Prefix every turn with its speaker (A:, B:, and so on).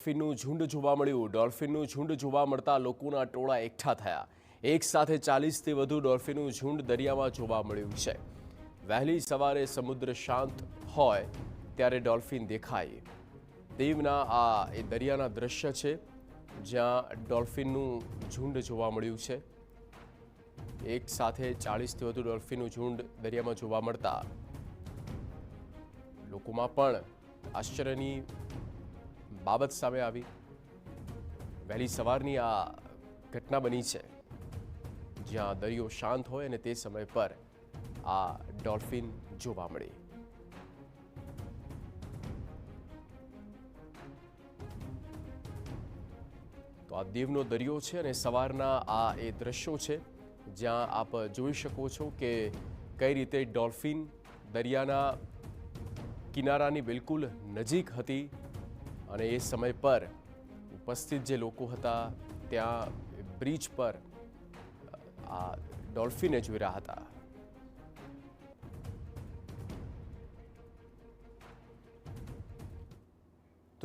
A: ડોલ્ફિનનું ઝુંડ જોવા મળ્યું. ડોલ્ફિનનું ઝુંડ જોવા મળતા લોકોના ટોળા એકઠા થયા. એક સાથે 40થી વધુ ડોલ્ફિનનું ઝુંડ દરિયામાં જોવા મળ્યું છે. વહેલી સવારે સમુદ્ર શાંત હોય ત્યારે ડોલ્ફિન દેખાય. દીવના આ એ દરિયાના દ્રશ્ય છે જ્યાં ડોલ્ફિનનું ઝુંડ જોવા મળ્યું છે. એક સાથે 40થી વધુ ડોલ્ફિનનું ઝુંડ દરિયામાં જોવા મળતા લોકોમાં પણ આશ્ચર્યની બાબત સામે આવી. વહેલી સવારની આ ઘટના બની છે જ્યાં દરિયો શાંત હોય અને તે સમય પર આ ડોલ્ફિન જોવા મળી. તો આ દીવનો દરિયો છે અને સવારના આ એ દ્રશ્યો છે જ્યાં આપ જોઈ શકો છો કે કઈ રીતે ડોલ્ફિન દરિયાના કિનારાની બિલકુલ નજીક હતી અને એ સમય પર ઉપસ્થિત જે લોકો હતા ત્યાં બ્રિજ પર આ ડોલ્ફિને જોઈ રહ્યા હતા.